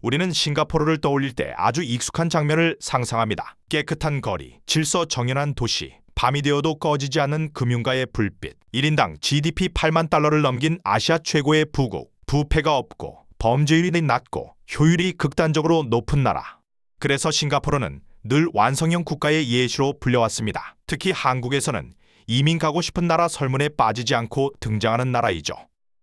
우리는 싱가포르를 떠올릴 때 아주 익숙한 장면을 상상합니다. 깨끗한 거리, 질서 정연한 도시, 밤이 되어도 꺼지지 않는 금융가의 불빛, 1인당 GDP 8만 달러를 넘긴 아시아 최고의 부국, 부패가 없고 범죄율이 낮고 효율이 극단적으로 높은 나라. 그래서 싱가포르는 늘 완성형 국가의 예시로 불려왔습니다. 특히 한국에서는 이민 가고 싶은 나라 설문에 빠지지 않고 등장하는 나라이죠.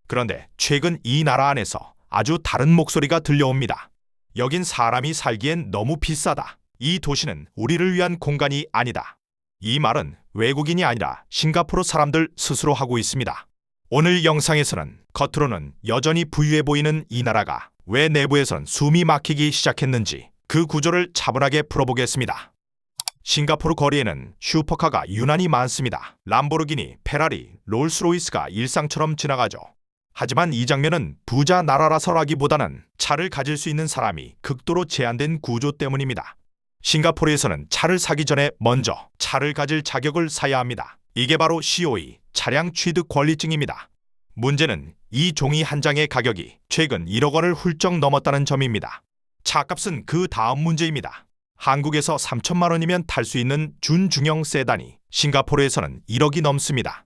그런데 최근 이 나라 안에서 아주 다른 목소리가 들려옵니다. 여긴 사람이 살기엔 너무 비싸다. 이 도시는 우리를 위한 공간이 아니다. 이 말은 외국인이 아니라 싱가포르 사람들 스스로 하고 있습니다. 오늘 영상에서는 겉으로는 여전히 부유해 보이는 이 나라가 왜 내부에선 숨이 막히기 시작했는지 그 구조를 차분하게 풀어보겠습니다. 싱가포르 거리에는 슈퍼카가 유난히 많습니다. 람보르기니, 페라리, 롤스로이스가 일상처럼 지나가죠. 하지만 이 장면은 부자 나라라서라기보다는 차를 가질 수 있는 사람이 극도로 제한된 구조 때문입니다. 싱가포르에서는 차를 사기 전에 먼저 차를 가질 자격을 사야 합니다. 이게 바로 COE, 차량 취득 권리증입니다. 문제는 이 종이 한 장의 가격이 최근 1억 원을 훌쩍 넘었다는 점입니다. 차값은 그 다음 문제입니다. 한국에서 3천만 원이면 탈 수 있는 준중형 세단이 싱가포르에서는 1억이 넘습니다.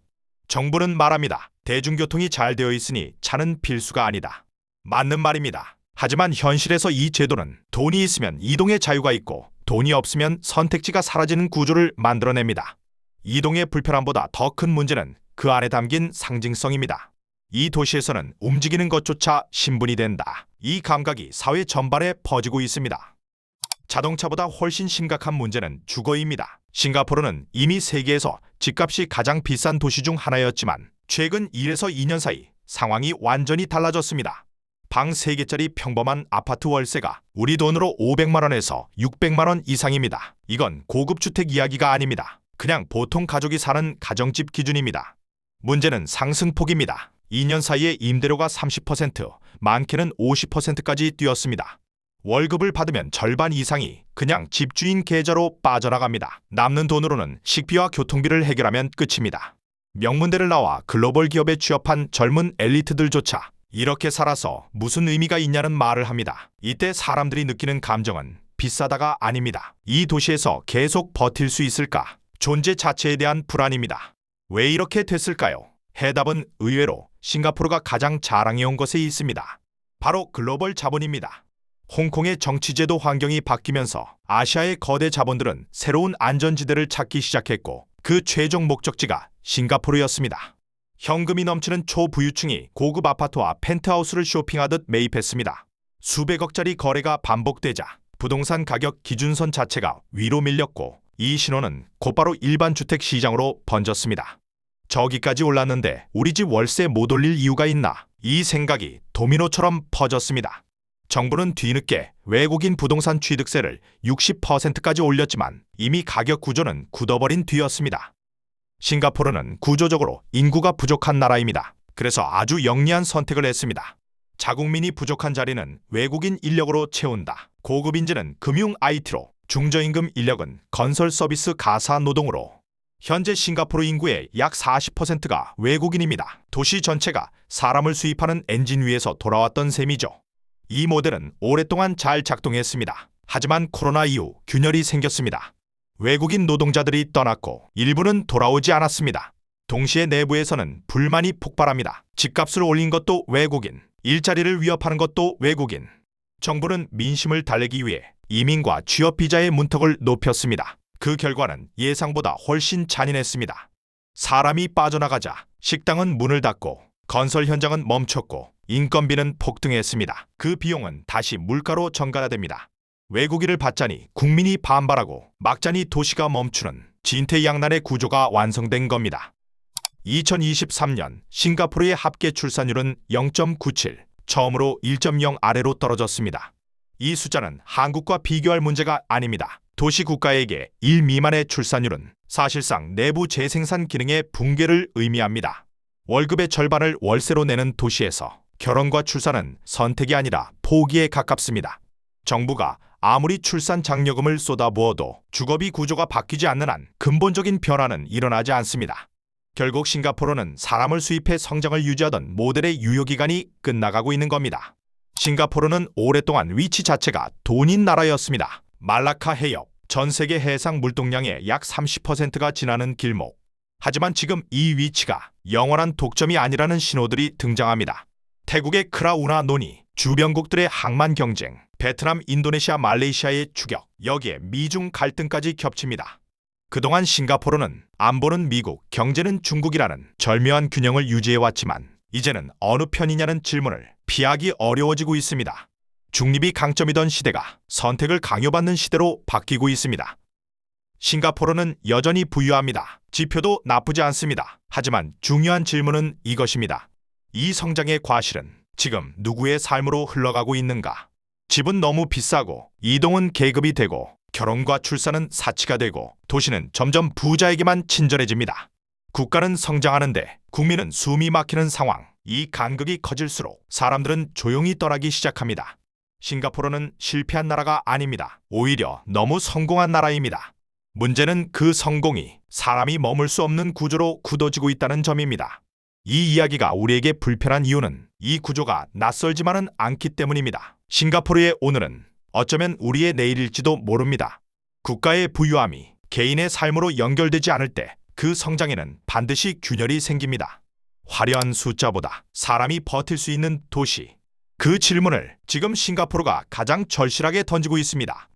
정부는 말합니다. 대중교통이 잘 되어 있으니 차는 필수가 아니다. 맞는 말입니다. 하지만 현실에서 이 제도는 돈이 있으면 이동의 자유가 있고 돈이 없으면 선택지가 사라지는 구조를 만들어냅니다. 이동의 불편함보다 더 큰 문제는 그 안에 담긴 상징성입니다. 이 도시에서는 움직이는 것조차 신분이 된다. 이 감각이 사회 전반에 퍼지고 있습니다. 자동차보다 훨씬 심각한 문제는 주거입니다. 싱가포르는 이미 세계에서 집값이 가장 비싼 도시 중 하나였지만 최근 1에서 2년 사이 상황이 완전히 달라졌습니다. 방 3개짜리 평범한 아파트 월세가 우리 돈으로 500만 원에서 600만 원 이상입니다. 이건 고급 주택 이야기가 아닙니다. 그냥 보통 가족이 사는 가정집 기준입니다. 문제는 상승폭입니다. 2년 사이에 임대료가 30%, 많게는 50%까지 뛰었습니다. 월급을 받으면 절반 이상이 그냥 집주인 계좌로 빠져나갑니다. 남는 돈으로는 식비와 교통비를 해결하면 끝입니다. 명문대를 나와 글로벌 기업에 취업한 젊은 엘리트들조차 이렇게 살아서 무슨 의미가 있냐는 말을 합니다. 이때 사람들이 느끼는 감정은 비싸다가 아닙니다. 이 도시에서 계속 버틸 수 있을까? 존재 자체에 대한 불안입니다. 왜 이렇게 됐을까요? 해답은 의외로 싱가포르가 가장 자랑해온 것에 있습니다. 바로 글로벌 자본입니다. 홍콩의 정치제도 환경이 바뀌면서 아시아의 거대 자본들은 새로운 안전지대를 찾기 시작했고 그 최종 목적지가 싱가포르였습니다. 현금이 넘치는 초부유층이 고급 아파트와 펜트하우스를 쇼핑하듯 매입했습니다. 수백억짜리 거래가 반복되자 부동산 가격 기준선 자체가 위로 밀렸고 이 신호는 곧바로 일반 주택 시장으로 번졌습니다. 저기까지 올랐는데 우리 집 월세 못 올릴 이유가 있나? 이 생각이 도미노처럼 퍼졌습니다. 정부는 뒤늦게 외국인 부동산 취득세를 60%까지 올렸지만 이미 가격 구조는 굳어버린 뒤였습니다. 싱가포르는 구조적으로 인구가 부족한 나라입니다. 그래서 아주 영리한 선택을 했습니다. 자국민이 부족한 자리는 외국인 인력으로 채운다. 고급 인재는 금융 IT로, 중저임금 인력은 건설 서비스 가사 노동으로. 현재 싱가포르 인구의 약 40%가 외국인입니다. 도시 전체가 사람을 수입하는 엔진 위에서 돌아왔던 셈이죠. 이 모델은 오랫동안 잘 작동했습니다. 하지만 코로나 이후 균열이 생겼습니다. 외국인 노동자들이 떠났고 일부는 돌아오지 않았습니다. 동시에 내부에서는 불만이 폭발합니다. 집값을 올린 것도 외국인, 일자리를 위협하는 것도 외국인. 정부는 민심을 달래기 위해 이민과 취업 비자의 문턱을 높였습니다. 그 결과는 예상보다 훨씬 잔인했습니다. 사람이 빠져나가자 식당은 문을 닫고 건설 현장은 멈췄고 인건비는 폭등했습니다. 그 비용은 다시 물가로 전가됩니다. 외국인을 받자니 국민이 반발하고 막자니 도시가 멈추는 진퇴양난의 구조가 완성된 겁니다. 2023년 싱가포르의 합계 출산율은 0.97, 처음으로 1.0 아래로 떨어졌습니다. 이 숫자는 한국과 비교할 문제가 아닙니다. 도시 국가에게 1 미만의 출산율은 사실상 내부 재생산 기능의 붕괴를 의미합니다. 월급의 절반을 월세로 내는 도시에서 결혼과 출산은 선택이 아니라 포기에 가깝습니다. 정부가 아무리 출산 장려금을 쏟아부어도 주거비 구조가 바뀌지 않는 한 근본적인 변화는 일어나지 않습니다. 결국 싱가포르는 사람을 수입해 성장을 유지하던 모델의 유효기간이 끝나가고 있는 겁니다. 싱가포르는 오랫동안 위치 자체가 돈인 나라였습니다. 말라카 해협, 전 세계 해상 물동량의 약 30%가 지나는 길목. 하지만 지금 이 위치가 영원한 독점이 아니라는 신호들이 등장합니다. 태국의 크라우나 논의, 주변국들의 항만 경쟁, 베트남, 인도네시아, 말레이시아의 추격, 여기에 미중 갈등까지 겹칩니다. 그동안 싱가포르는 안보는 미국, 경제는 중국이라는 절묘한 균형을 유지해왔지만 이제는 어느 편이냐는 질문을 피하기 어려워지고 있습니다. 중립이 강점이던 시대가 선택을 강요받는 시대로 바뀌고 있습니다. 싱가포르는 여전히 부유합니다. 지표도 나쁘지 않습니다. 하지만 중요한 질문은 이것입니다. 이 성장의 과실은 지금 누구의 삶으로 흘러가고 있는가? 집은 너무 비싸고, 이동은 계급이 되고, 결혼과 출산은 사치가 되고, 도시는 점점 부자에게만 친절해집니다. 국가는 성장하는데 국민은 숨이 막히는 상황. 이 간극이 커질수록 사람들은 조용히 떠나기 시작합니다. 싱가포르는 실패한 나라가 아닙니다. 오히려 너무 성공한 나라입니다. 문제는 그 성공이 사람이 머물 수 없는 구조로 굳어지고 있다는 점입니다. 이 이야기가 우리에게 불편한 이유는 이 구조가 낯설지만은 않기 때문입니다. 싱가포르의 오늘은 어쩌면 우리의 내일일지도 모릅니다. 국가의 부유함이 개인의 삶으로 연결되지 않을 때 그 성장에는 반드시 균열이 생깁니다. 화려한 숫자보다 사람이 버틸 수 있는 도시. 그 질문을 지금 싱가포르가 가장 절실하게 던지고 있습니다.